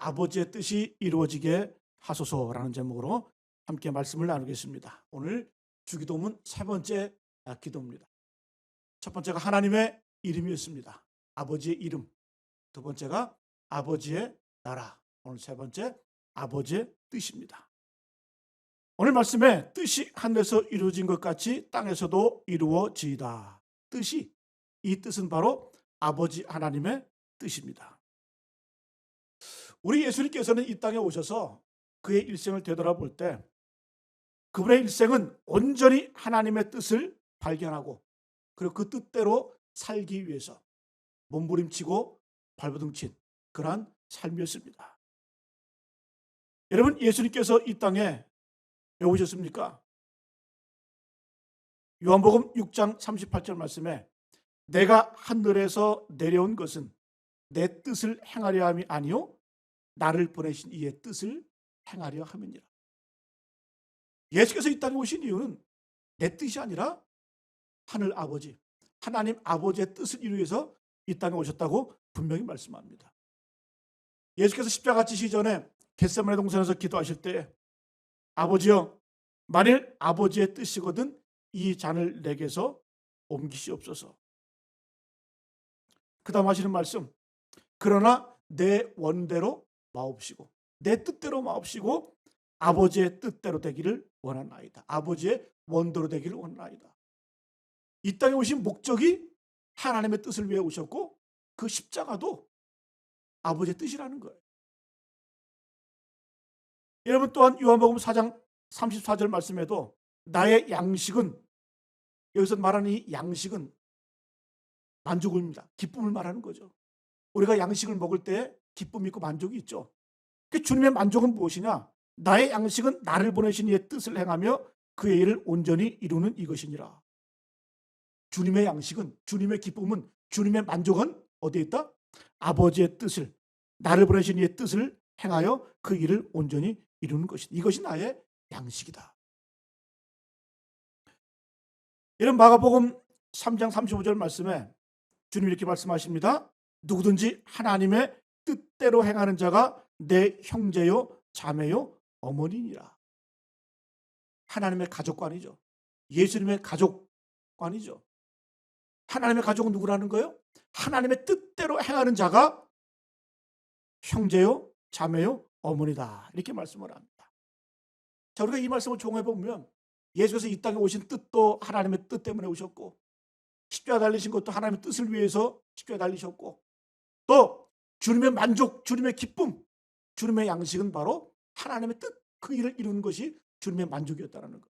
아버지의 뜻이 이루어지게 하소서라는 제목으로 함께 말씀을 나누겠습니다. 오늘 주기도문 세 번째 기도입니다. 첫 번째가 하나님의 이름이었습니다. 아버지의 이름. 두 번째가 아버지의 나라. 오늘 세 번째 아버지의 뜻입니다. 오늘 말씀에 뜻이 하늘에서 이루어진 것 같이 땅에서도 이루어지이다. 뜻이, 이 뜻은 바로 아버지 하나님의 뜻입니다. 우리 예수님께서는 이 땅에 오셔서 그의 일생을 되돌아볼 때 그분의 일생은 온전히 하나님의 뜻을 발견하고 그리고 그 뜻대로 살기 위해서 몸부림치고 발버둥친 그러한 삶이었습니다. 여러분, 예수님께서 이 땅에 왜 오셨습니까? 요한복음 6장 38절 말씀에 내가 하늘에서 내려온 것은 내 뜻을 행하려 함이 아니요 나를 보내신 이의 뜻을 행하려 함이니라. 예수께서 이 땅에 오신 이유는 내 뜻이 아니라 하늘 아버지, 하나님 아버지의 뜻을 이루기 위해서 이 땅에 오셨다고 분명히 말씀합니다. 예수께서 십자가 지시기 전에 겟세마네 동산에서 기도하실 때 아버지여, 만일 아버지의 뜻이거든 이 잔을 내게서 옮기시옵소서. 그 다음 하시는 말씀, 그러나 내 원대로 마옵시고 내 뜻대로 마옵시고 아버지의 뜻대로 되기를 원하나이다. 아버지의 원대로 되기를 원하나이다. 이 땅에 오신 목적이 하나님의 뜻을 위해 오셨고 그 십자가도 아버지의 뜻이라는 거예요. 여러분, 또한 요한복음 4장 34절 말씀에도 나의 양식은, 여기서 말하는 이 양식은 만족입니다. 기쁨을 말하는 거죠. 우리가 양식을 먹을 때 기쁨이 있고 만족이 있죠. 그 주님의 만족은 무엇이냐? 나의 양식은 나를 보내신 이의 뜻을 행하며 그의 일을 온전히 이루는 이것이니라. 주님의 양식은, 주님의 기쁨은, 주님의 만족은 어디에 있다? 아버지의 뜻을, 나를 보내신 이의 뜻을 행하여 그 일을 온전히 이루는 것이다. 이것이 나의 양식이다. 이런 마가복음 3장 35절 말씀에 주님이 이렇게 말씀하십니다. 누구든지 하나님의 뜻대로 행하는 자가 내 형제요 자매요 어머니니라. 하나님의 가족관이죠. 예수님의 가족관이죠. 하나님의 가족은 누구라는 거예요? 하나님의 뜻대로 행하는 자가 형제요 자매요 어머니다. 이렇게 말씀을 합니다. 자, 우리가 이 말씀을 종합해 보면 예수께서 이 땅에 오신 뜻도 하나님의 뜻 때문에 오셨고 십자가 달리신 것도 하나님의 뜻을 위해서 십자가 달리셨고 또 주님의 만족, 주님의 기쁨, 주님의 양식은 바로 하나님의 뜻, 그 일을 이루는 것이 주님의 만족이었다는 것.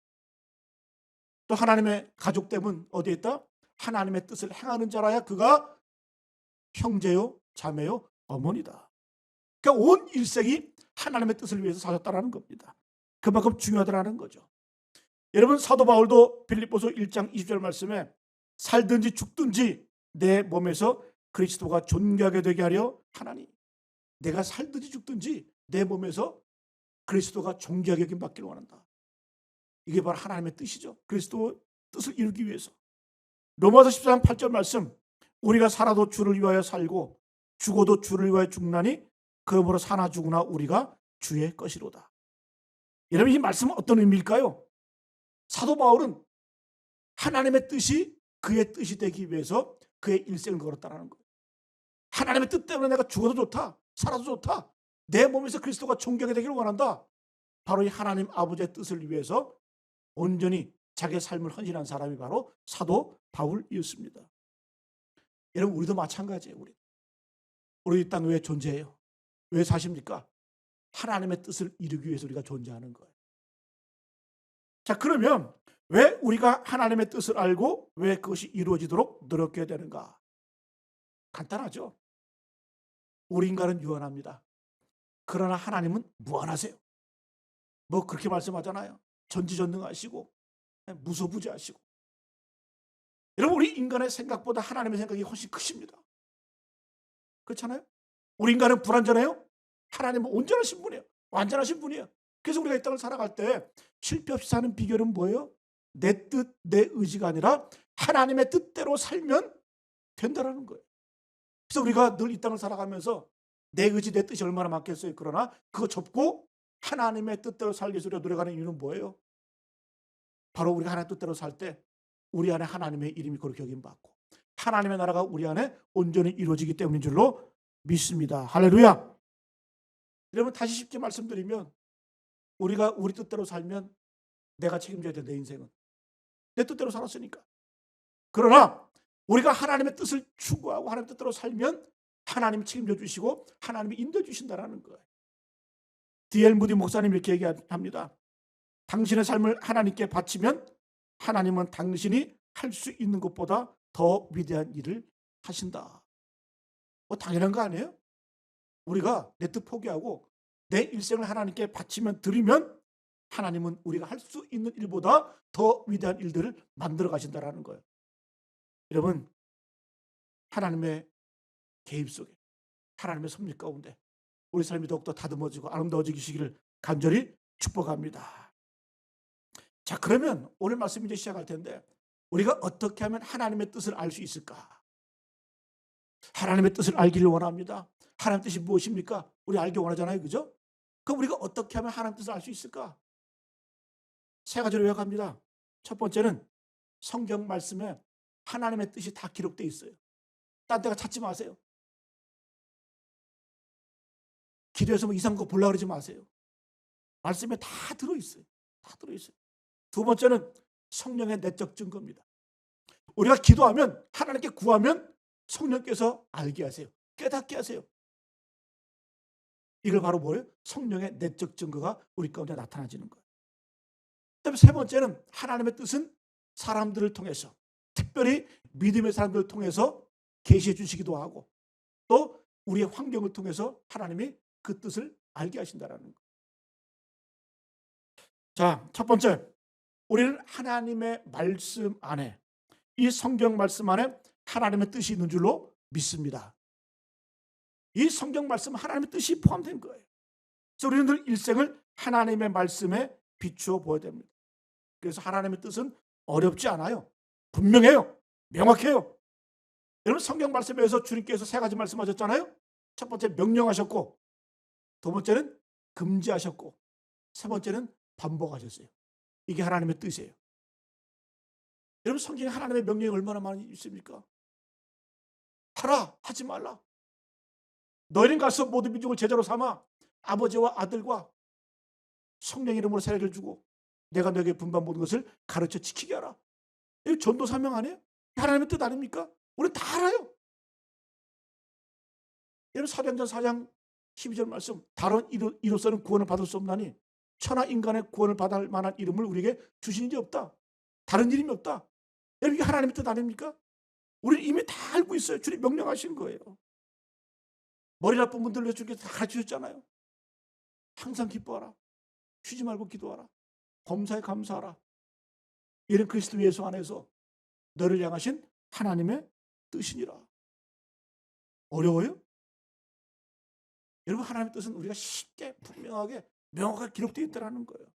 또 하나님의 가족됨은 어디에 있다? 하나님의 뜻을 행하는 자라야 그가 형제요 자매요 어머니다. 그러니까 온 일생이 하나님의 뜻을 위해서 사셨다는 겁니다. 그만큼 중요하다는 거죠. 여러분, 사도 바울도 빌립보서 1장 20절 말씀에 살든지 죽든지 내 몸에서 그리스도가 존귀하게 되게 하려 하나니. 내가 살든지 죽든지 내 몸에서 그리스도가 존귀하게 여김 받기를 원한다. 이게 바로 하나님의 뜻이죠. 그리스도의 뜻을 이루기 위해서. 로마서 14장 8절 말씀, 우리가 살아도 주를 위하여 살고 죽어도 주를 위하여 죽나니 그러므로 사나 죽으나 우리가 주의 것이로다. 여러분, 이 말씀은 어떤 의미일까요? 사도 바울은 하나님의 뜻이 그의 뜻이 되기 위해서 그의 일생을 걸었다는 거예요. 하나님의 뜻 때문에 내가 죽어도 좋다, 살아도 좋다, 내 몸에서 그리스도가 존귀하게 되기를 원한다. 바로 이 하나님 아버지의 뜻을 위해서 온전히 자기의 삶을 헌신한 사람이 바로 사도 바울이었습니다. 여러분, 우리도 마찬가지예요. 우리 이 땅에 왜 존재해요? 왜 사십니까? 하나님의 뜻을 이루기 위해서 우리가 존재하는 거예요. 자, 그러면 왜 우리가 하나님의 뜻을 알고 왜 그것이 이루어지도록 노력해야 되는가? 간단하죠. 우리 인간은 유한합니다. 그러나 하나님은 무한하세요. 뭐 그렇게 말씀하잖아요. 전지전능하시고 무소부재하시고. 여러분, 우리 인간의 생각보다 하나님의 생각이 훨씬 크십니다. 그렇잖아요? 우리 인간은 불완전해요. 하나님은 온전하신 분이에요. 완전하신 분이에요. 그래서 우리가 이 땅을 살아갈 때 실패 없이 사는 비결은 뭐예요? 내 뜻, 내 의지가 아니라 하나님의 뜻대로 살면 된다는 거예요. 그래서 우리가 늘 이 땅을 살아가면서 내 의지 내 뜻이 얼마나 많겠어요. 그러나 그거 접고 하나님의 뜻대로 살기 위해서 우리가 노력하는 이유는 뭐예요? 바로 우리가 하나님 뜻대로 살 때 우리 안에 하나님의 이름이 거룩히 여김받고 하나님의 나라가 우리 안에 온전히 이루어지기 때문인 줄로 믿습니다. 할렐루야. 여러분 다시 쉽게 말씀드리면 우리가 우리 뜻대로 살면 내가 책임져야 돼. 내 인생은 내 뜻대로 살았으니까. 그러나 우리가 하나님의 뜻을 추구하고 하나님의 뜻대로 살면 하나님이 책임져 주시고 하나님이 인도해 주신다는 거예요. D.L. 무디 목사님이 이렇게 얘기합니다. 당신의 삶을 하나님께 바치면 하나님은 당신이 할 수 있는 것보다 더 위대한 일을 하신다. 당연한 거 아니에요? 우리가 내 뜻 포기하고 내 일생을 하나님께 바치면 드리면 하나님은 우리가 할 수 있는 일보다 더 위대한 일들을 만들어 가신다는 거예요. 여러분 하나님의 개입 속에 하나님의 섭리 가운데 우리 삶이 더욱더 다듬어지고 아름다워지기를 간절히 축복합니다. 자, 그러면 오늘 말씀 이제 시작할 텐데 우리가 어떻게 하면 하나님의 뜻을 알 수 있을까? 하나님의 뜻을 알기를 원합니다. 하나님의 뜻이 무엇입니까? 우리 알기 원하잖아요. 그죠? 그럼 우리가 어떻게 하면 하나님의 뜻을 알 수 있을까? 세 가지로 요약합니다. 첫 번째는 성경 말씀에 하나님의 뜻이 다 기록되어 있어요. 딴 데가 찾지 마세요. 기도해서 뭐 이상한 거 보려고 그러지 마세요. 말씀에 다 들어있어요. 다 들어있어요. 두 번째는 성령의 내적 증거입니다. 우리가 기도하면 하나님께 구하면 성령께서 알게 하세요. 깨닫게 하세요. 이걸 바로 뭐예요? 성령의 내적 증거가 우리 가운데 나타나지는 거예요. 그다음에 세 번째는 하나님의 뜻은 사람들을 통해서 특별히 믿음의 사람들을 통해서 계시해 주시기도 하고 또 우리의 환경을 통해서 하나님이 그 뜻을 알게 하신다는 거예요. 자, 첫 번째, 우리는 하나님의 말씀 안에 이 성경 말씀 안에 하나님의 뜻이 있는 줄로 믿습니다. 이 성경 말씀은 하나님의 뜻이 포함된 거예요. 그래서 우리는 늘 일생을 하나님의 말씀에 비추어 보아야 됩니다. 그래서 하나님의 뜻은 어렵지 않아요. 분명해요. 명확해요. 여러분 성경 말씀에서 주님께서 세 가지 말씀하셨잖아요. 첫 번째 명령하셨고 두 번째는 금지하셨고 세 번째는 반복하셨어요. 이게 하나님의 뜻이에요. 여러분 성경에 하나님의 명령이 얼마나 많이 있습니까? 하라, 하지 말라. 너희는 가서 모든 민족을 제자로 삼아 아버지와 아들과 성령 이름으로 세례를 주고 내가 너에게 분반 모든 것을 가르쳐 지키게 하라. 이거 전도 사명 아니에요? 하나님의 뜻 아닙니까? 우리 다 알아요. 여러분 사도행전 4장 12절 말씀 다른 이로서는 구원을 받을 수 없나니 천하 인간의 구원을 받을 만한 이름을 우리에게 주신 일이 없다. 다른 이름이 없다. 여러분 이게 하나님의 뜻 아닙니까? 우리는 이미 다 알고 있어요. 주님 명령하신 거예요. 머리 나쁜 분들 위해서 주님께서 다 가르쳐줬잖아요. 항상 기뻐하라. 쉬지 말고 기도하라. 범사에 감사하라. 이런 그리스도 예수 안에서 너를 향하신 하나님의 뜻이니라. 어려워요? 여러분 하나님의 뜻은 우리가 쉽게 분명하게 명확하게 기록되어 있다는 거예요.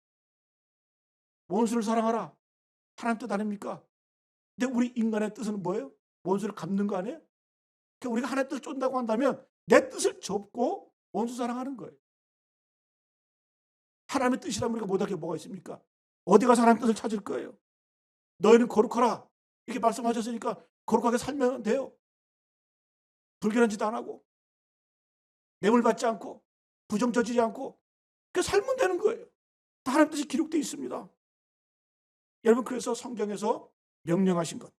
원수를 사랑하라. 하나님 뜻 아닙니까? 근데 우리 인간의 뜻은 뭐예요? 원수를 갚는 거 아니에요? 그러니까 우리가 하나님의 뜻을 쫀다고 한다면 내 뜻을 접고 원수 사랑하는 거예요. 하나님의 뜻이라면 우리가 못할 게 뭐가 있습니까? 어디 가서 하나님의 뜻을 찾을 거예요? 너희는 거룩하라. 이렇게 말씀하셨으니까 거룩하게 살면 돼요. 불결한 짓 안 하고 뇌물 받지 않고 부정 저지르지 않고 그 살면 되는 거예요. 다 하나님 뜻이 기록되어 있습니다. 여러분 그래서 성경에서 명령하신 것,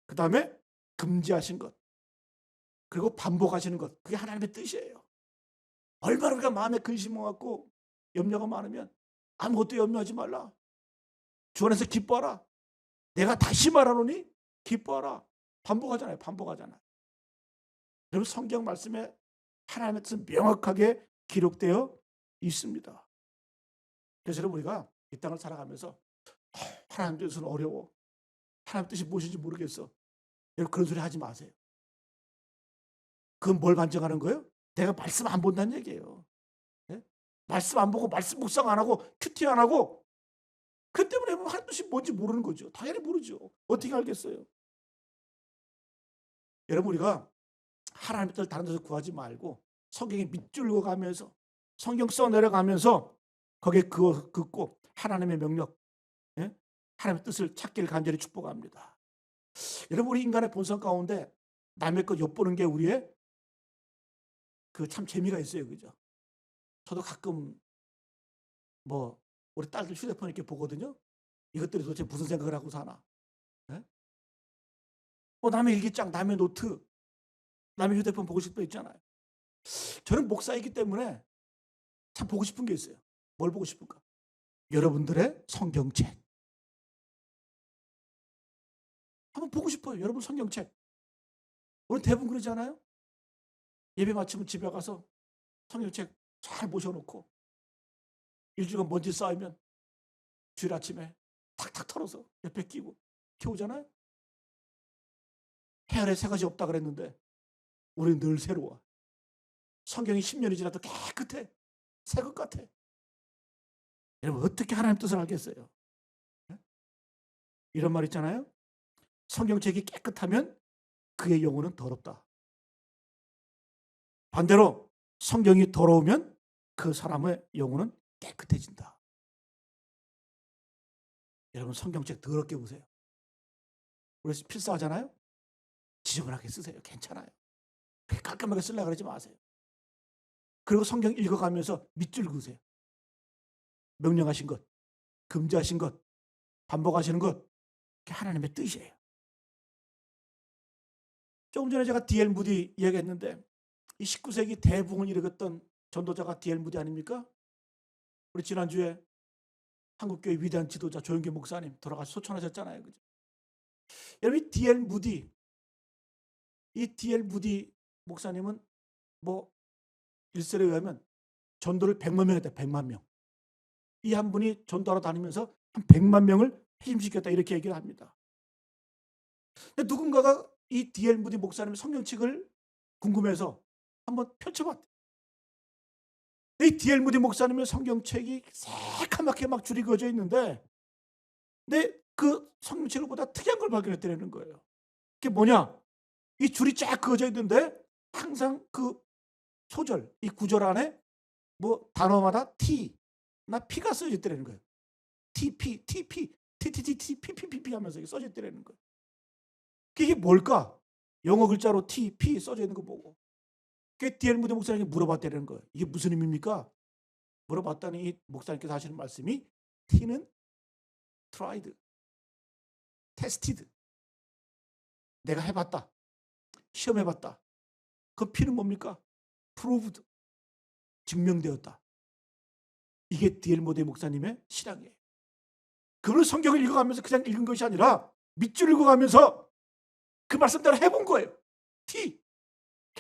그 다음에 금지하신 것, 그리고 반복하시는 것, 그게 하나님의 뜻이에요. 얼마나 우리가 마음에 근심이 많고 염려가 많으면 아무것도 염려하지 말라. 주 안에서 기뻐하라. 내가 다시 말하노니 기뻐하라. 반복하잖아요. 반복하잖아요. 여러분 성경 말씀에 하나님의 뜻은 명확하게 기록되어 있습니다. 그래서 여러분 우리가 이 땅을 살아가면서 하나님 뜻은 어려워. 하나님 뜻이 무엇인지 모르겠어. 여러분 그런 소리 하지 마세요. 그건 뭘 반증하는 거예요? 내가 말씀 안 본다는 얘기예요. 네? 말씀 안 보고 말씀 묵상 안 하고 큐티 안 하고 그 때문에 하나님 뜻이 뭔지 모르는 거죠. 당연히 모르죠. 어떻게 알겠어요? 여러분 우리가 하나님의 뜻을 다른 데서 구하지 말고 성경에 밑줄고 가면서 성경 써내려가면서 거기에 그거 긋고 하나님의 명령, 예? 하나님의 뜻을 찾기를 간절히 축복합니다. 여러분, 우리 인간의 본성 가운데 남의 것 엿보는 게 우리의 그 참 재미가 있어요. 그죠? 저도 가끔 뭐 우리 딸들 휴대폰 이렇게 보거든요. 이것들이 도대체 무슨 생각을 하고 사나? 예? 뭐 남의 일기장, 남의 노트, 남의 휴대폰 보고 싶은 거 있잖아요. 저는 목사이기 때문에 참 보고 싶은 게 있어요. 뭘 보고 싶을까? 여러분들의 성경책. 한번 보고 싶어요. 여러분 성경책. 오늘 대부분 그러잖아요. 예배 마치면 집에 가서 성경책 잘 모셔놓고 일주일간 먼지 쌓이면 주일 아침에 탁탁 털어서 옆에 끼고 키우잖아요. 해 아래 새 가지 없다 그랬는데 우리는 늘 새로워. 성경이 10년이 지나도 깨끗해. 새 것 같아. 여러분 어떻게 하나님 뜻을 알겠어요? 이런 말 있잖아요. 성경책이 깨끗하면 그의 영혼은 더럽다. 반대로 성경이 더러우면 그 사람의 영혼은 깨끗해진다. 여러분 성경책 더럽게 보세요. 그래서 필사하잖아요. 지저분하게 쓰세요. 괜찮아요. 깔끔하게 쓰려고 그러지 마세요. 그리고 성경 읽어가면서 밑줄 그으세요. 명령하신 것, 금지하신 것, 반복하시는 것, 그게 하나님의 뜻이에요. 조금 전에 제가 D.L. 무디 이야기했는데 이 19세기 대붕을 일으켰던 전도자가 D.L. 무디 아닙니까? 우리 지난주에 한국교회 위대한 지도자 조영기 목사님 돌아가서 소천하셨잖아요. 그죠? 여러분 D.L. 무디, 이 D.L. 무디 목사님은 뭐 일설에 의하면 전도를 100만 명 했다. 100만 명. 이 한 분이 전도하러 다니면서 한 100만 명을 해심시켰다 이렇게 얘기를 합니다. 누군가가 이 D.L. 무디 목사님의 성경책을 궁금해서 한번 펼쳐봤대. 이 D.L. 무디 목사님의 성경책이 새카맣게 막 줄이 그어져 있는데 근데 그 성경책을 보다 특이한 걸 발견했다는 거예요. 그게 뭐냐? 이 줄이 쫙 그어져 있는데 항상 그 소절, 이 구절 안에 뭐 단어마다 T나 P가 써져 있다는 거예요. TP, TP, TTT, PPPP 하면서 이게 써져 있다는 거예요. 이게 뭘까? 영어 글자로 T, P 써져 있는 거 보고. 그게 D.L. 무디 목사님께 물어봤다는 거예요. 이게 무슨 의미입니까? 물어봤더니 이 목사님께서 하시는 말씀이 T는 tried, tested. 내가 해봤다. 시험해봤다. 그 P는 뭡니까? proved. 증명되었다. 이게 D.L. 무디 목사님의 신앙이에요. 그분은 성경을 읽어가면서 그냥 읽은 것이 아니라 밑줄 읽어가면서 그 말씀대로 해본 거예요. T.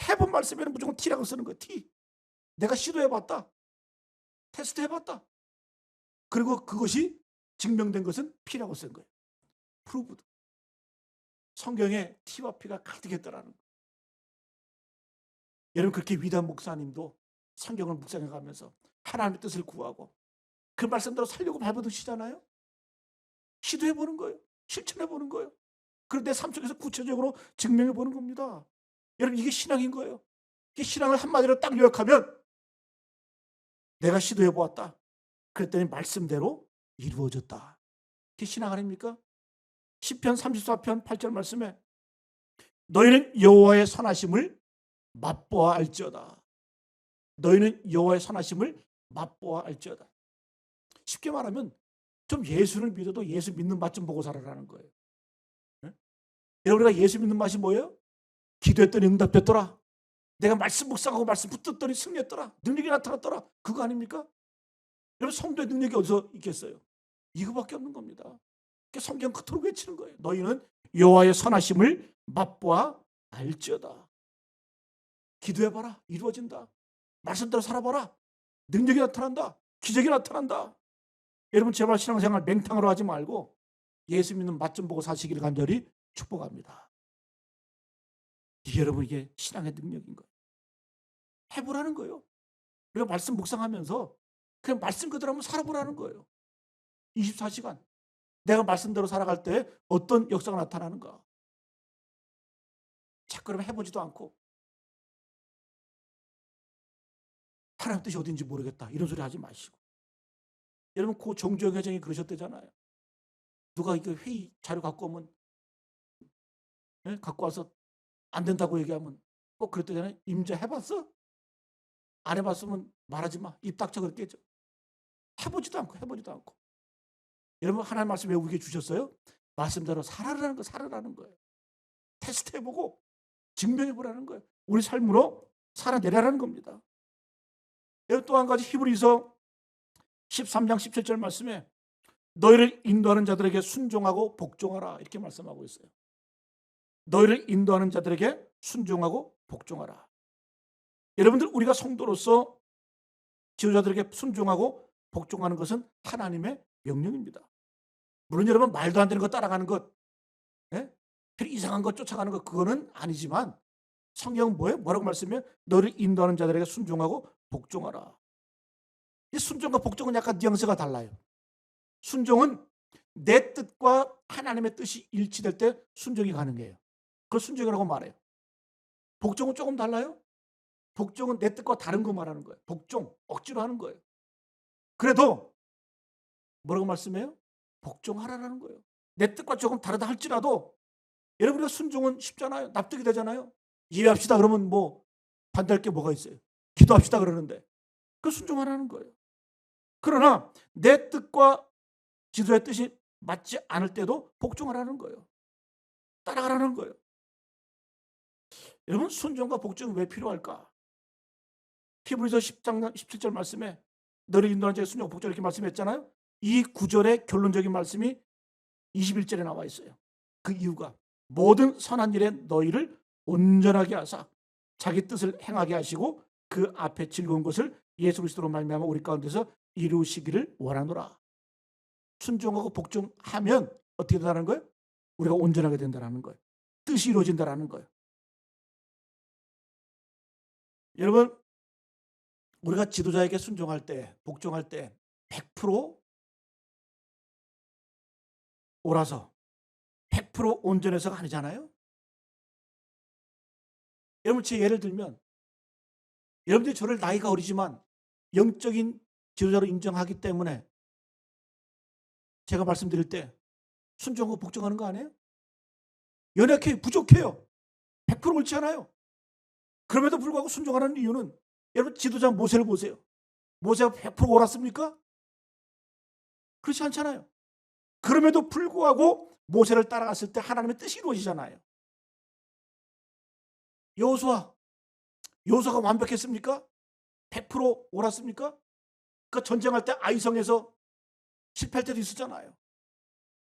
해본 말씀에는 무조건 T라고 쓰는 거예요. T. 내가 시도해봤다. 테스트해봤다. 그리고 그것이 증명된 것은 P라고 쓴 거예요. proved. 성경에 T와 P가 가득했다라는 거예요. 여러분 그렇게 위대한 목사님도 성경을 묵상해가면서 하나님의 뜻을 구하고 그 말씀대로 살려고 발버둥치잖아요. 시도해보는 거예요. 실천해보는 거예요. 그리고 내 삶 속에서 구체적으로 증명해보는 겁니다. 여러분 이게 신앙인 거예요. 이 신앙을 한마디로 딱 요약하면 내가 시도해보았다. 그랬더니 말씀대로 이루어졌다. 이게 신앙 아닙니까? 시편 34편 8절 말씀에 너희는 여호와의 선하심을 맛보아 알지어다. 너희는 여호와의 선하심을 맛보아 알지어다. 쉽게 말하면 좀 예수를 믿어도 예수 믿는 맛 좀 보고 살아라는 거예요. 네? 여러분 우리가 예수 믿는 맛이 뭐예요? 기도했더니 응답됐더라. 내가 말씀 묵상하고 말씀 붙었더니 승리했더라. 능력이 나타났더라. 그거 아닙니까? 여러분 성도의 능력이 어디서 있겠어요? 이거밖에 없는 겁니다. 그러니까 성경 그토록 외치는 거예요. 너희는 여호와의 선하심을 맛보아 알지어다. 기도해봐라. 이루어진다. 말씀대로 살아봐라. 능력이 나타난다. 기적이 나타난다. 여러분 제발 신앙생활 맹탕으로 하지 말고 예수 믿는 맛 좀 보고 사시기를 간절히 축복합니다. 이게 여러분 이게 신앙의 능력인 거예요. 해보라는 거예요. 우리가 말씀 묵상하면서 그냥 말씀 그대로 한번 살아보라는 거예요. 24시간. 내가 말씀대로 살아갈 때 어떤 역사가 나타나는가. 자꾸 그러면 해보지도 않고 하나님 뜻이 어딘지 모르겠다 이런 소리 하지 마시고. 여러분 고 정주영 회장이 그러셨대잖아요. 누가 이거 회의 자료 갖고 오면 갖고 와서 안 된다고 얘기하면 꼭 그랬대잖아요. 임자 해봤어? 안 해봤으면 말하지 마. 입 닥쳐 그랬겠죠. 해보지도 않고. 여러분 하나님 말씀 왜 우리에게 주셨어요? 말씀대로 살아라는 거, 살아라는 거예요. 테스트해보고 증명해보라는 거예요. 우리 삶으로 살아내라는 겁니다. 여러분 또 한 가지 히브리서 13장 17절 말씀에 너희를 인도하는 자들에게 순종하고 복종하라 이렇게 말씀하고 있어요. 너희를 인도하는 자들에게 순종하고 복종하라. 여러분들 우리가 성도로서 지도자들에게 순종하고 복종하는 것은 하나님의 명령입니다. 물론 여러분 말도 안 되는 거 따라가는 것, 이상한 것 쫓아가는 것 그거는 아니지만 성경은 뭐예요? 뭐라고 말씀해요? 너를 인도하는 자들에게 순종하고 복종하라. 이 순종과 복종은 약간 뉘앙스가 달라요. 순종은 내 뜻과 하나님의 뜻이 일치될 때 순종이 가능해요. 그걸 순종이라고 말해요. 복종은 조금 달라요. 복종은 내 뜻과 다른 거 말하는 거예요. 복종, 억지로 하는 거예요. 그래도 뭐라고 말씀해요? 복종하라는 거예요. 내 뜻과 조금 다르다 할지라도 여러분의 순종은 쉽잖아요. 납득이 되잖아요. 이해합시다 그러면 뭐 반대할 게 뭐가 있어요. 기도합시다 그러는데 그 순종하라는 거예요. 그러나 내 뜻과 지도자의 뜻이 맞지 않을 때도 복종하라는 거예요. 따라가라는 거예요. 여러분 순종과 복종이 왜 필요할까? 히브리서 10장 17절 말씀에 너를 인도하는 자의 순종 복종 이렇게 말씀했잖아요. 이 구절의 결론적인 말씀이 21절에 나와 있어요. 그 이유가 모든 선한 일에 너희를 온전하게 하사 자기 뜻을 행하게 하시고 그 앞에 즐거운 것을 예수 그리스도로 말미암아 우리 가운데서 이루시기를 원하노라. 순종하고 복종하면 어떻게 된다는 거예요? 우리가 온전하게 된다는 거예요. 뜻이 이루어진다는 거예요. 여러분 우리가 지도자에게 순종할 때 복종할 때 100% 옳아서 100% 온전해서가 아니잖아요. 여러분 제 예를 들면 여러분들이 저를 나이가 어리지만 영적인 지도자로 인정하기 때문에 제가 말씀드릴 때 순종하고 복종하는 거 아니에요? 연약해요. 부족해요. 100% 옳지 않아요. 그럼에도 불구하고 순종하는 이유는 여러분 지도자 모세를 보세요. 모세가 100% 옳았습니까? 그렇지 않잖아요. 그럼에도 불구하고 모세를 따라갔을 때 하나님의 뜻이 이루어지잖아요. 여호수아가 완벽했습니까? 100% 옳았습니까? 그 전쟁할 때 아이성에서 실패할 때도 있었잖아요.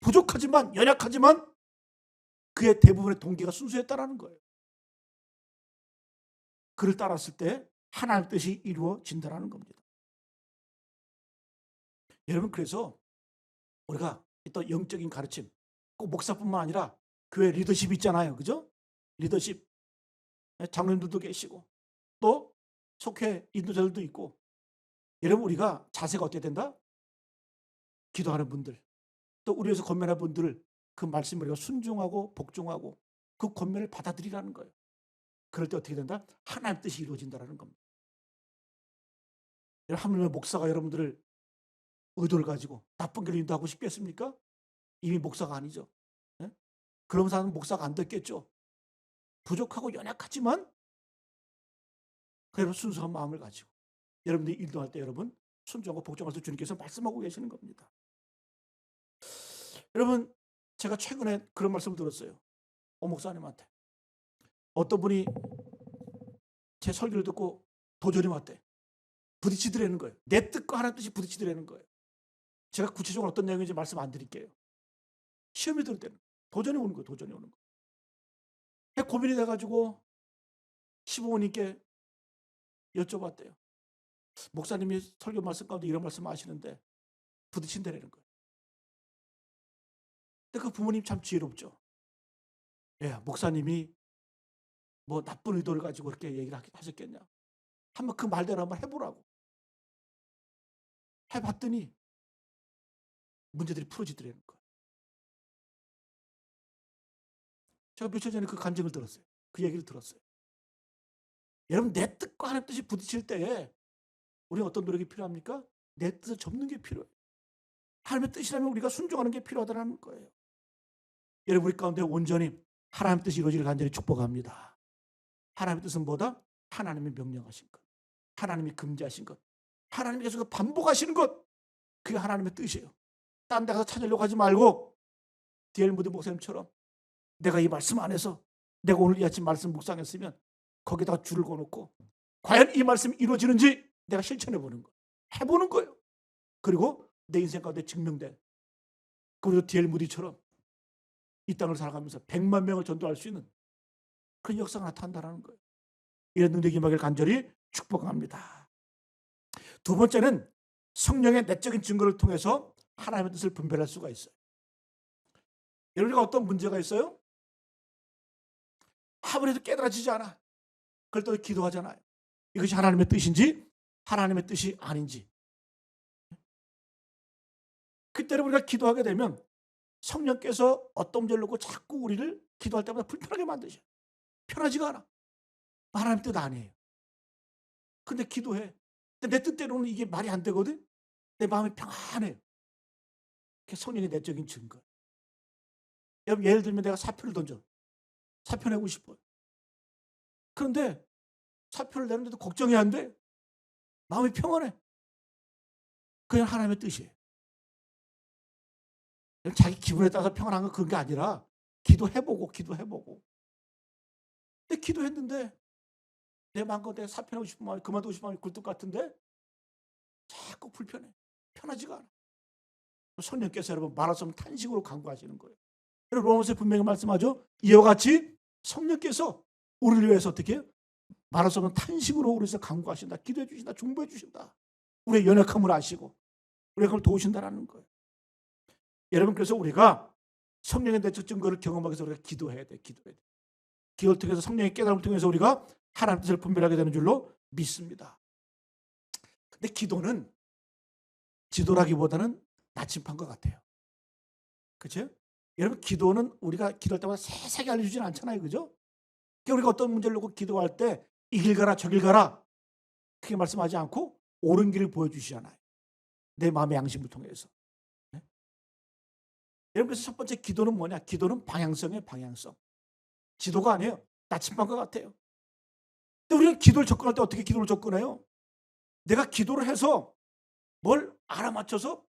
부족하지만 연약하지만 그의 대부분의 동기가 순수했다라는 거예요. 그를 따랐을 때 하나님의 뜻이 이루어진다는 겁니다. 여러분 그래서 우리가 또 영적인 가르침 꼭 목사뿐만 아니라 교회 리더십 있잖아요. 그죠? 리더십 장로님들도 계시고 또 속회 인도자들도 있고 여러분 우리가 자세가 어떻게 된다? 기도하는 분들 또 우리 위해서 권면하는 분들을 그 말씀을 우리가 순종하고 복종하고 그 권면을 받아들이라는 거예요. 그럴 때 어떻게 된다? 하나님의 뜻이 이루어진다는 겁니다. 하물며 목사가 여러분들을 의도를 가지고 나쁜 길로 인도하고 싶겠습니까? 이미 목사가 아니죠. 네? 그런 사람은 목사가 안 됐겠죠. 부족하고 연약하지만 여러분 순수한 마음을 가지고 여러분들이 인도할 때 여러분 순종하고 복종할 때 주님께서 말씀하고 계시는 겁니다. 여러분 제가 최근에 그런 말씀을 들었어요. 목사님한테 어떤 분이 제 설교를 듣고 도전이 왔대. 부딪히더라는 거예요. 내 뜻과 하나님 뜻이 부딪히더라는 거예요. 제가 구체적으로 어떤 내용인지 말씀 안 드릴게요. 시험이 들 때는 도전이 오는 거예요. 도전이 오는 거예요. 고민이 돼가지고 시부모님께 여쭤봤대요. 목사님이 설교 말씀 가운데 이런 말씀 하시는데 부딪힌다라는 거예요. 근데 그 부모님 참 지혜롭죠. 예, 목사님이 뭐 나쁜 의도를 가지고 그렇게 얘기를 하셨겠냐. 한번 그 말대로 한번 해보라고. 해봤더니 문제들이 풀어지더라는 거예요. 제가 며칠 전에 그 간증을 들었어요. 그 얘기를 들었어요. 여러분 내 뜻과 하나님 뜻이 부딪힐 때에 우리는 어떤 노력이 필요합니까? 내 뜻을 접는 게 필요해요. 하나님의 뜻이라면 우리가 순종하는 게 필요하다는 거예요. 여러분, 우리 가운데 온전히 하나님의 뜻이 이루어지길 간절히 축복합니다. 하나님의 뜻은 뭐다? 하나님이 명령하신 것, 하나님이 금지하신 것, 하나님이 계속 반복하시는 것, 그게 하나님의 뜻이에요. 딴 데 가서 찾으려고 하지 말고 D.L. 무디 목사님처럼 내가 이 말씀 안에서 내가 오늘 이 아침 말씀 묵상했으면 거기다가 줄을 그어놓고 과연 이 말씀이 이루어지는지 내가 실천해보는 거예요. 해보는 거예요. 그리고 내 인생 가운데 증명된, 그리고 D.L. 무디처럼 이 땅을 살아가면서 100만 명을 전도할 수 있는 그런 역사가 나타난다는 거예요. 이런 능력이 임하기를 간절히 축복합니다. 두 번째는 성령의 내적인 증거를 통해서 하나님의 뜻을 분별할 수가 있어요. 여러분과 어떤 문제가 있어요? 아무래도 깨달아지지 않아. 그럴 때 기도하잖아요. 이것이 하나님의 뜻인지 하나님의 뜻이 아닌지. 그때는 우리가 기도하게 되면 성령께서 어떤 문제를 놓고 자꾸 우리를 기도할 때마다 불편하게 만드셔요. 편하지가 않아. 하나님 뜻 아니에요. 근데 기도해. 근데 내 뜻대로는 이게 말이 안 되거든. 내 마음이 평안해요. 그게 성령의 내적인 증거. 여러분, 예를 들면 내가 사표를 던져. 사표 내고 싶어요. 그런데 사표를 내는데도 걱정이 안 돼. 마음이 평안해. 그냥 하나님의 뜻이에요. 자기 기분에 따라서 평안한 건 그런 게 아니라 기도해보고. 근데 기도했는데 내 마음껏 내가 사표 내고 싶은 마음이, 그만두고 싶은 마음이 굴뚝 같은데 자꾸 불편해. 편하지가 않아. 성령께서 여러분 말할 수 없는 탄식으로 강구하시는 거예요. 여러분, 로마서에 분명히 말씀하죠. 이와 같이 성령께서 우리를 위해서 어떻게 해요? 말할 수 없는 탄식으로 우리에서 강구하신다. 기도해 주신다. 중보해 주신다. 우리의 연약함을 아시고 우리가 그걸 도우신다라는 거예요. 여러분, 그래서 우리가 성령의 내적 증거를 경험하기 위해서 우리가 기도해야 돼. 기도를 통해서 성령의 깨달음을 통해서 우리가 하나님의 뜻을 분별하게 되는 줄로 믿습니다. 근데 기도는 지도라기보다는 나침판과 같아요. 그렇죠? 여러분, 기도는 우리가 기도할 때마다 세세하게 알려주지는 않잖아요. 그죠? 그러니까 우리가 어떤 문제를 놓고 기도할 때 이 길 가라 저 길 가라 그렇게 말씀하지 않고 옳은 길을 보여주시잖아요. 내 마음의 양심을 통해서. 네? 여러분, 그래서 첫 번째 기도는 뭐냐? 기도는 방향성이에요. 방향성. 지도가 아니에요. 나침반과 같아요. 근데 우리는 기도를 접근할 때 어떻게 기도를 접근해요? 내가 기도를 해서 뭘 알아맞혀서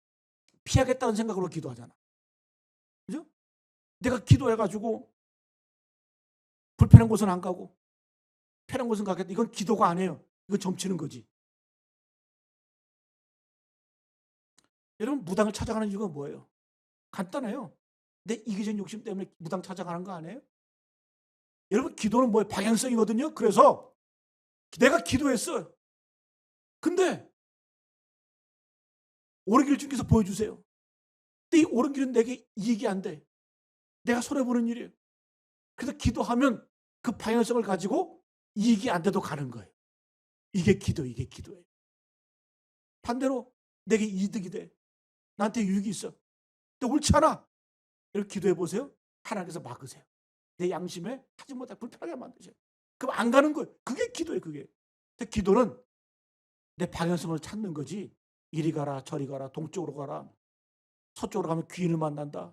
피하겠다는 생각으로 기도하잖아. 그죠? 내가 기도해가지고 불편한 곳은 안 가고 편한 곳은 가겠다. 이건 기도가 아니에요. 이건 점치는 거지. 여러분, 무당을 찾아가는 이유가 뭐예요? 간단해요. 내 이기적인 욕심 때문에 무당 찾아가는 거 아니에요? 여러분, 기도는 뭐예요? 방향성이거든요. 그래서 내가 기도했어요. 근데 옳은 길 중에서 보여주세요. 근데 이 옳은 길은 내게 이익이 안 돼. 내가 손해보는 일이에요. 그래서 기도하면 그 방향성을 가지고 이익이 안 돼도 가는 거예요. 이게 기도예요. 반대로 내게 이득이 돼. 나한테 유익이 있어. 근데 옳지 않아. 이렇게 기도해 보세요. 하나님께서 막으세요. 내 양심에 하지 못하게 불편하게 만드세요. 그럼 안 가는 거예요. 그게 기도예요. 그게. 근데 기도는 내 방향성을 찾는 거지. 이리 가라 저리 가라 동쪽으로 가라 서쪽으로 가면 귀인을 만난다.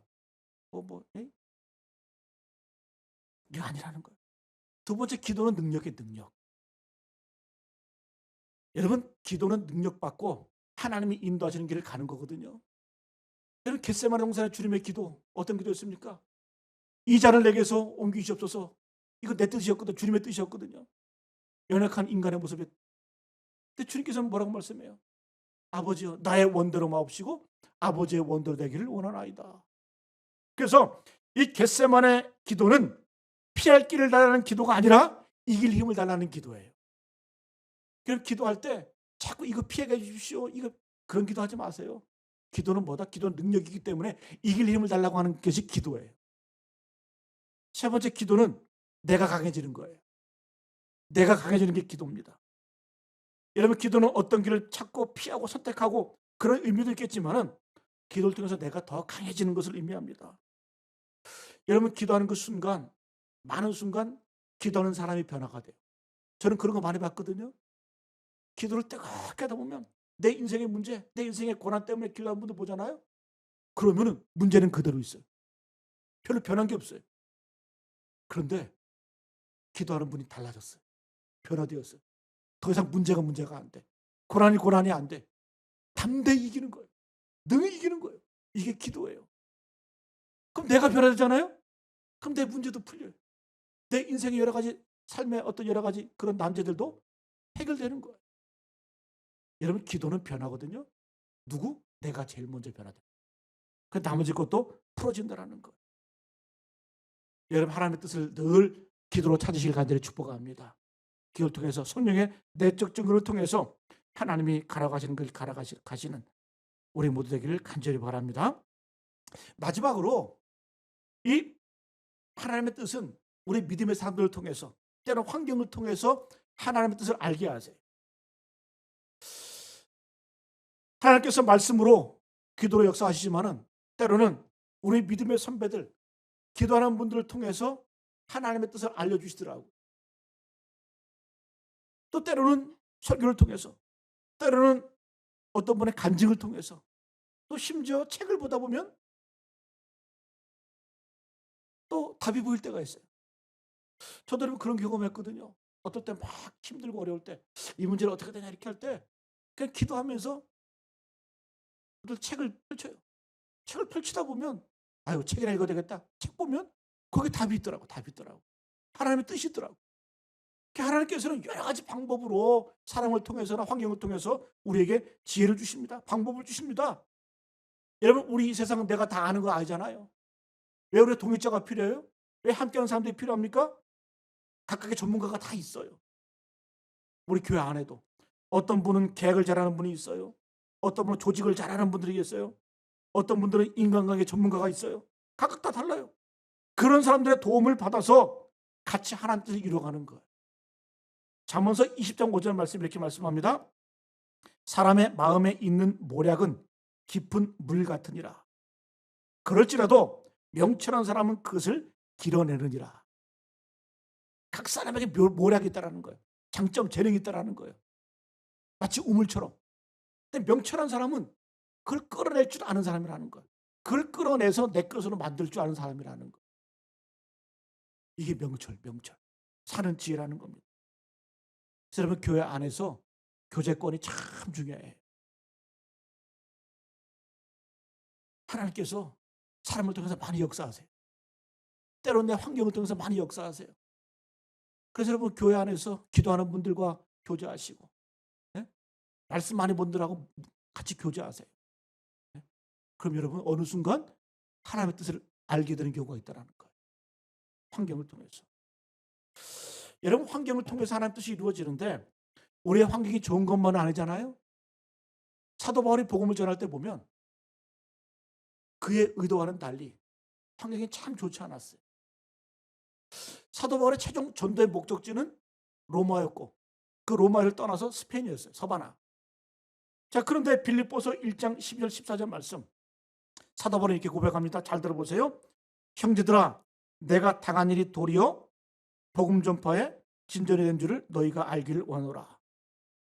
이게 아니라는 거예요. 두 번째, 기도는 능력의 능력. 여러분, 기도는 능력받고 하나님이 인도하시는 길을 가는 거거든요. 여러분, 겟세마네 동산의 주님의 기도 어떤 기도였습니까? 이 잔을 내게서 옮기시옵소서. 이거 내 뜻이었거든요. 주님의 뜻이었거든요. 연약한 인간의 모습에. 근데 주님께서는 뭐라고 말씀해요? 아버지여, 나의 원대로 마옵시고 아버지의 원대로 되기를 원하나이다. 그래서 이 겟세마네 기도는 피할 길을 달라는 기도가 아니라 이길 힘을 달라는 기도예요. 그럼 기도할 때 자꾸 이거 피해 주십시오. 이거 그런 기도하지 마세요. 기도는 뭐다? 기도는 능력이기 때문에 이길 힘을 달라고 하는 것이 기도예요. 세 번째, 기도는 내가 강해지는 거예요. 내가 강해지는 게 기도입니다. 여러분, 기도는 어떤 길을 찾고 피하고 선택하고 그런 의미도 있겠지만은 기도를 통해서 내가 더 강해지는 것을 의미합니다. 여러분, 기도하는 그 순간, 많은 순간 기도하는 사람이 변화가 돼요. 저는 그런 거 많이 봤거든요. 기도를 뜨겁게 하다 보면 내 인생의 문제, 내 인생의 고난 때문에 기도하는 분들 보잖아요. 그러면은 문제는 그대로 있어요. 별로 변한 게 없어요. 그런데 기도하는 분이 달라졌어요. 변화되었어요. 더 이상 문제가 안 돼. 고난이 안 돼. 담대히 이기는 거예요. 능히 이기는 거예요. 이게 기도예요. 그럼 내가 변화되잖아요? 그럼 내 문제도 풀려요. 내 인생의 여러 가지 삶의 어떤 여러 가지 그런 난제들도 해결되는 거예요. 여러분, 기도는 변하거든요. 누구? 내가 제일 먼저 변화돼. 그 나머지 것도 풀어진다라는 거예요. 여러분, 하나님의 뜻을 늘 기도로 찾으시길 간절히 축복합니다. 기도를 통해서 성령의 내적 증거를 통해서 하나님이 가시는 우리 모두 되기를 간절히 바랍니다. 마지막으로 이 하나님의 뜻은 우리 믿음의 사람들을 통해서, 때로는 환경을 통해서 하나님의 뜻을 알게 하세요. 하나님께서 말씀으로 기도로 역사하시지만은 때로는 우리 믿음의 선배들, 기도하는 분들을 통해서 하나님의 뜻을 알려주시더라고요. 또 때로는 설교를 통해서, 때로는 어떤 분의 간증을 통해서, 또 심지어 책을 보다 보면 또 답이 보일 때가 있어요. 저도 여러분 그런 경험했거든요. 어떨 때 막 힘들고 어려울 때 이 문제를 어떻게 되냐 이렇게 할 때 그냥 기도하면서 책을 펼쳐요. 책을 펼치다 보면 아유, 책이나 읽어야 되겠다. 책 보면 거기 답이 있더라고. 하나님의 뜻이 있더라고. 하나님께서는 여러 가지 방법으로 사람을 통해서나 환경을 통해서 우리에게 지혜를 주십니다. 방법을 주십니다. 여러분, 우리 이 세상은 내가 다 아는 거 아니잖아요. 왜 우리가 동역자가 필요해요? 왜 함께하는 사람들이 필요합니까? 각각의 전문가가 다 있어요. 우리 교회 안에도 어떤 분은 계획을 잘하는 분이 있어요. 어떤 분은 조직을 잘하는 분들이 있어요. 어떤 분들은 인간관계 전문가가 있어요. 각각 다 달라요. 그런 사람들의 도움을 받아서 같이 하나님 뜻을 이루어가는 거예요. 잠언서 20장 5절 말씀 이렇게 말씀합니다. 사람의 마음에 있는 모략은 깊은 물 같으니라. 그럴지라도 명철한 사람은 그것을 길어내느니라. 각 사람에게 모략이 있다라는 거예요. 장점, 재능이 있다라는 거예요. 마치 우물처럼. 근데 명철한 사람은 그걸 끌어낼 줄 아는 사람이라는 거예요. 그걸 끌어내서 내 것으로 만들 줄 아는 사람이라는 거예요. 이게 명철. 사는 지혜라는 겁니다. 그래서 여러분, 교회 안에서 교제권이 참 중요해요. 하나님께서 사람을 통해서 많이 역사하세요. 때로는 내 환경을 통해서 많이 역사하세요. 그래서 여러분, 교회 안에서 기도하는 분들과 교제하시고, 네? 말씀 많이 본 분들하고 같이 교제하세요. 네? 그럼 여러분, 어느 순간 하나님의 뜻을 알게 되는 경우가 있다는 거예요. 환경을 통해서. 여러분, 환경을 통해서 하나님의 뜻이 이루어지는데 우리의 환경이 좋은 것만은 아니잖아요. 사도 바울이 복음을 전할 때 보면 그의 의도와는 달리 환경이 참 좋지 않았어요. 사도 바울의 최종 전도의 목적지는 로마였고 그 로마를 떠나서 스페인이었어요. 서바나. 자, 그런데 빌립보서 1장 12절 14절 말씀, 사도 바울이 이렇게 고백합니다. 잘 들어보세요. 형제들아, 내가 당한 일이 도리어 복음 전파에 진전이 된 줄을 너희가 알기를 원하노라.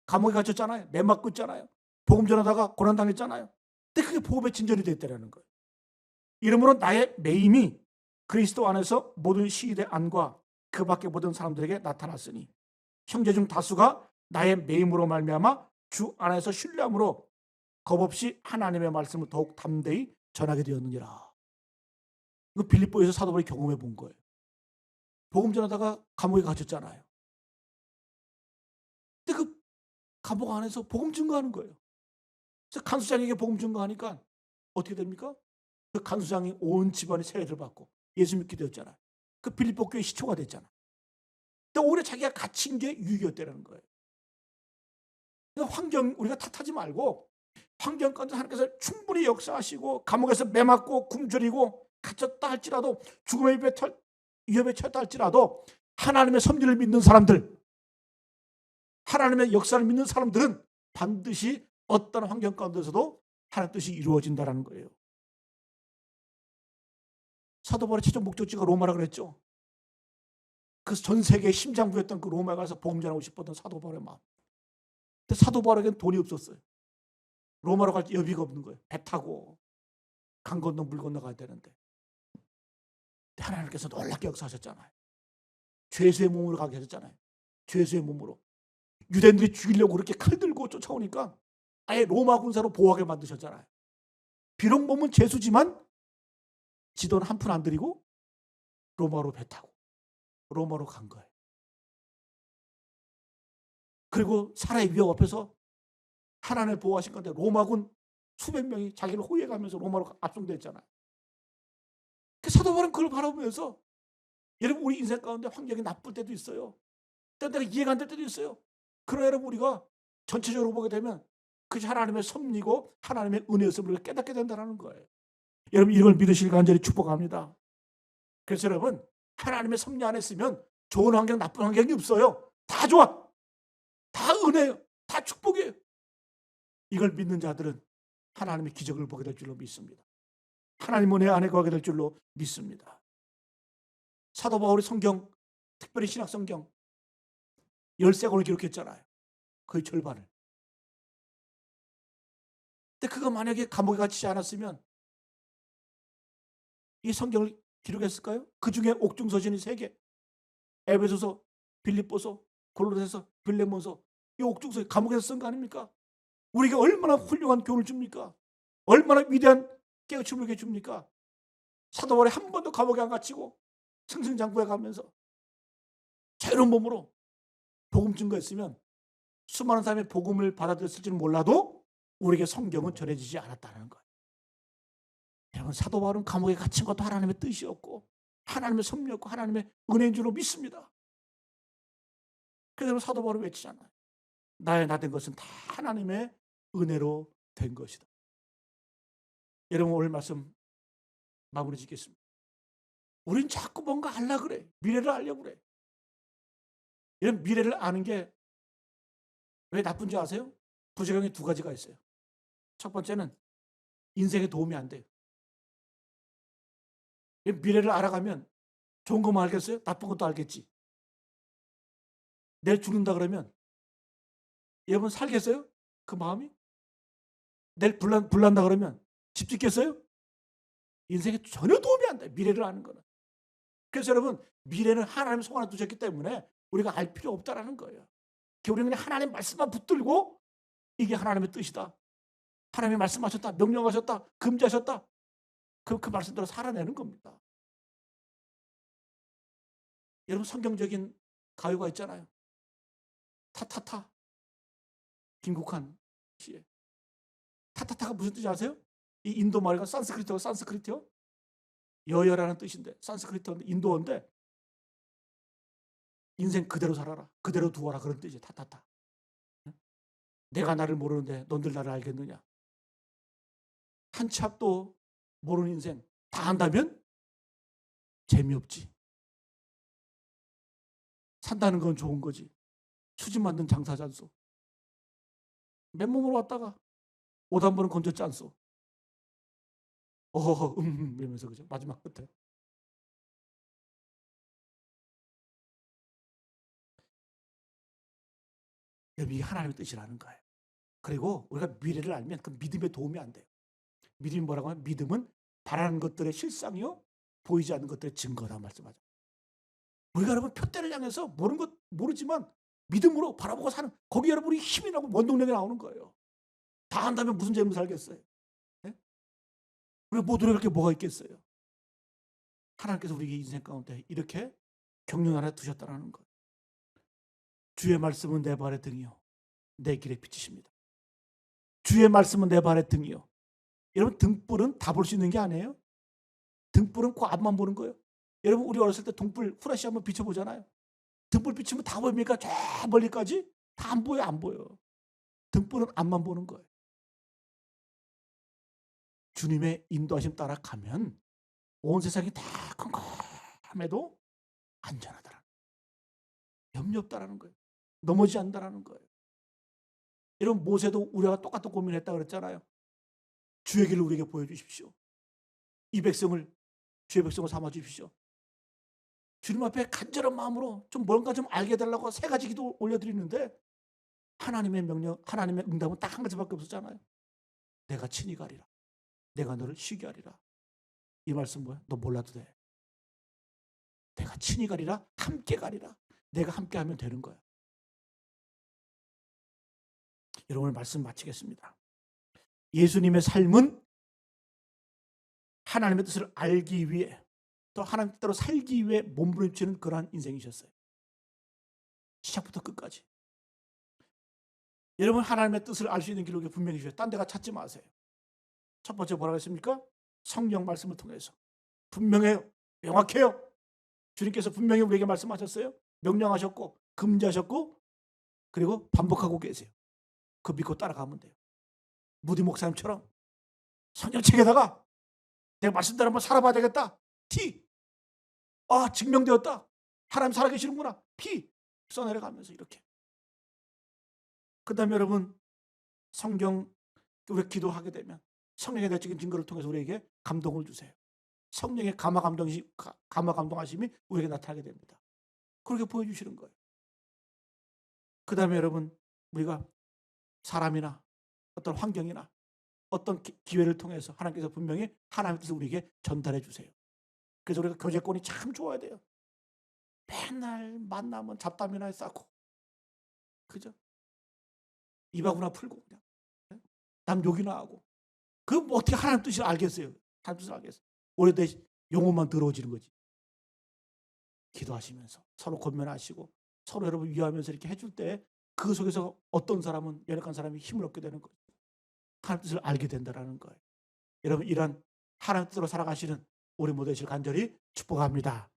감옥에 갇혔잖아요. 매 맞고 있잖아요. 복음 전하다가 고난당했잖아요. 근데 그게 복음의 진전이 됐다는 거예요. 이러므로 나의 매임이 그리스도 안에서 모든 시대 안과 그 밖에 모든 사람들에게 나타났으니 형제 중 다수가 나의 매임으로 말미암아 주 안에서 신뢰함으로 겁없이 하나님의 말씀을 더욱 담대히 전하게 되었느니라. 이거 빌립보에서 사도 바울이 경험해 본 거예요. 복음 전하다가 감옥에 갇혔잖아요. 근데 그 감옥 안에서 복음 증거하는 거예요. 그래서 간수장에게 복음 증거하니까 어떻게 됩니까? 그 간수장이 온 집안이 세례를 받고 예수 믿게 되었잖아요. 그 빌립보 교회 시초가 됐잖아. 근데 오히려 자기가 갇힌 게 유익이었다는 거예요. 그러니까 환경 우리가 탓하지 말고 환경 가운데 하나님께서 충분히 역사하시고 감옥에서 매맞고 굶주리고 갇혔다 할지라도 죽음의 위협에 처했다 할지라도 하나님의 섭리를 믿는 사람들, 하나님의 역사를 믿는 사람들은 반드시 어떤 환경 가운데서도 하나님의 뜻이 이루어진다는 거예요. 사도 바울의 최종 목적지가 로마라 그랬죠. 그 전 세계의 심장부였던 그 로마에 가서 복음 전하고 싶었던 사도 바울의 마음. 근데 사도 바울에게는 돈이 없었어요. 로마로 갈 여비가 없는 거예요. 배 타고 강 건너 물 건너 가야 되는데. 하나님께서 놀랍게 역사하셨잖아요. 죄수의 몸으로 가게 하셨잖아요. 죄수의 몸으로. 유대인들이 죽이려고 그렇게 칼 들고 쫓아오니까 아예 로마 군사로 보호하게 만드셨잖아요. 비록 몸은 죄수지만 지돈 한 푼 안 들이고 로마로 배 타고 로마로 간 거예요. 그리고 살아의 위협 앞에서 하나님을 보호하신 건데 로마군 수백 명이 자기를 호위해가면서 로마로 압송됐잖아요. 그 사도 바울은 그걸 바라보면서 여러분 우리 인생 가운데 환경이 나쁠 때도 있어요. 때로 내가 이해가 안 될 때도 있어요. 그러나 여러분 우리가 전체적으로 보게 되면 그것이 하나님의 섭리고 하나님의 은혜였음을 우리가 깨닫게 된다는 거예요. 여러분 이걸 믿으시길 간절히 축복합니다. 그래서 여러분 하나님의 섭리 안에 있으면 좋은 환경 나쁜 환경이 없어요. 다 좋아. 다 은혜예요. 다 축복이에요. 이걸 믿는 자들은 하나님의 기적을 보게 될 줄로 믿습니다. 하나님 은혜 안에 거하게 될 줄로 믿습니다. 사도 바울의 성경, 특별히 신약 성경 13권을 기록했잖아요. 거의 절반을. 근데 그가 만약에 감옥에 갇히지 않았으면 이 성경을 기록했을까요? 그 중에 옥중서신이 3개. 에베소서, 빌립보서, 골로새서, 빌레몬서. 이 옥중서신 감옥에서 쓴 거 아닙니까? 우리가 얼마나 훌륭한 교훈을 줍니까? 얼마나 위대한 깨우침을 줍니까? 사도 바울이 한 번도 감옥에 안 갇히고 승승장구해 가면서 자유로운 몸으로 복음 증거했으면 수많은 사람이 복음을 받아들였을지는 몰라도 우리에게 성경은 전해지지 않았다는 거예요. 여러분 사도 바울은 감옥에 갇힌 것도 하나님의 뜻이었고 하나님의 섭리였고 하나님의 은혜인 줄로 믿습니다. 그래서 사도 바울은 외치잖아요. 나의 나 된 것은 다 하나님의 은혜로 된 것이다. 여러분 오늘 말씀 마무리 짓겠습니다. 우린 자꾸 뭔가 하려고 그래. 미래를 알려고 그래. 이런 미래를 아는 게 왜 나쁜지 아세요? 부작용이 2가지가 있어요. 첫 번째는 인생에 도움이 안 돼요. 미래를 알아가면 좋은 것만 알겠어요? 나쁜 것도 알겠지. 내일 죽는다 그러면 여러분 살겠어요? 그 마음이? 내일 불난다 그러면 집 짓겠어요? 인생에 전혀 도움이 안 돼요. 미래를 아는 거는. 그래서 여러분 미래는 하나님 손 안에 두셨기 때문에 우리가 알 필요 없다라는 거예요. 우리는 그냥 하나님 말씀만 붙들고 이게 하나님의 뜻이다. 하나님이 말씀하셨다. 명령하셨다. 금지하셨다. 그 말씀대로 살아내는 겁니다. 여러분 성경적인 가요가 있잖아요. 타타타. 김국환 씨의. 타타타가 무슨 뜻인지 아세요? 이 인도 말과 산스크리트어 여여라는 뜻인데 산스크리트어인데 인도어인데 인생 그대로 살아라. 그대로 두어라. 그런 뜻이에요. 타타타. 내가 나를 모르는데 넌들 나를 알겠느냐. 한 치 앞도 모르는 인생 다 안다면 재미없지. 산다는 건 좋은 거지. 수지 만든 장사지 않소. 맨몸으로 왔다가 옷 한 번은 건졌지 않소. 어허허 이러면서 그죠. 마지막 끝에. 이게 하나님의 뜻이라는 거예요. 그리고 우리가 미래를 알면 그 믿음에 도움이 안 돼요. 믿음이 뭐라고 하면 믿음은 바라는 것들의 실상이요 보이지 않는 것들의 증거다 말씀하죠. 우리가 여러분 표대를 향해서 모르는 것 모르지만 믿음으로 바라보고 사는 거기 여러분이 힘이 나고 원동력이 나오는 거예요. 다 한다면 무슨 재미로 살겠어요? 네? 우리가 못 노력할 게 뭐가 있겠어요? 하나님께서 우리 인생 가운데 이렇게 경륜 안에 두셨다는 것. 주의 말씀은 내 발의 등이요 내 길의 빛이십니다. 주의 말씀은 내 발의 등이요. 여러분 등불은 다 볼 수 있는 게 아니에요. 등불은 그 앞만 보는 거예요. 여러분 우리 어렸을 때 등불 후레쉬 한번 비춰보잖아요. 등불 비추면 다 보입니까? 저 멀리까지? 다 안 보여. 안 보여. 등불은 앞만 보는 거예요. 주님의 인도하심 따라 가면 온 세상이 다 컴컴해도 안전하다라는 거예요. 염려 없다라는 거예요. 넘어지지 않는다라는 거예요. 여러분 모세도 우리가 똑같은 고민을 했다고 그랬잖아요. 주의 길을 우리에게 보여주십시오. 이 백성을 주의 백성을 삼아 주십시오. 주님 앞에 간절한 마음으로 좀 뭔가 좀 알게 해달라고 3가지 기도 올려드리는데 하나님의 명령, 하나님의 응답은 딱 한 가지밖에 없었잖아요. 내가 친히 가리라. 내가 너를 쉬게 하리라. 이 말씀 뭐야? 너 몰라도 돼. 내가 친히 가리라. 함께 가리라. 내가 함께 하면 되는 거야. 여러분, 오늘 말씀 마치겠습니다. 예수님의 삶은 하나님의 뜻을 알기 위해, 또 하나님 뜻대로 살기 위해 몸부림치는 그러한 인생이셨어요. 시작부터 끝까지. 여러분, 하나님의 뜻을 알 수 있는 길로 분명히 주셔요. 딴 데가 찾지 마세요. 첫 번째 뭐라고 했습니까? 성경 말씀을 통해서. 분명해요. 명확해요. 주님께서 분명히 우리에게 말씀하셨어요. 명령하셨고 금지하셨고, 그리고 반복하고 계세요. 그 믿고 따라가면 돼요. 무디 목사님처럼 성경책에다가 내가 말씀대로 한번 살아봐야 되겠다. T. 증명되었다. 하나님 살아계시는구나. P. 써내려가면서 이렇게. 그 다음에 여러분, 성경, 우리 기도하게 되면 성령의 내적인 증거를 통해서 우리에게 감동을 주세요. 성령의 감화 감동하심이 우리에게 나타나게 됩니다. 그렇게 보여주시는 거예요. 그 다음에 여러분, 우리가 사람이나 어떤 환경이나 어떤 기회를 통해서 하나님께서 분명히 하나님의 뜻을 우리에게 전달해 주세요. 그래서 우리가 교제권이 참 좋아야 돼요. 맨날 만나면 잡담이나 쌓고, 그죠? 입하구나 풀고 그냥 남 욕이나 하고, 그 뭐 어떻게 하나님 뜻을 알겠어요? 하나님 뜻을 알겠어요? 오히려 내 영혼만 더러워지는 거지. 기도하시면서 서로 권면하시고 서로 여러분 위하면서 이렇게 해줄 때 그 속에서 어떤 사람은, 연약한 사람이 힘을 얻게 되는 거예요. 하나님 뜻을 알게 된다는 거예요. 여러분, 이런 하나님 뜻으로 살아가시는 우리 모두 되시길 간절히 축복합니다.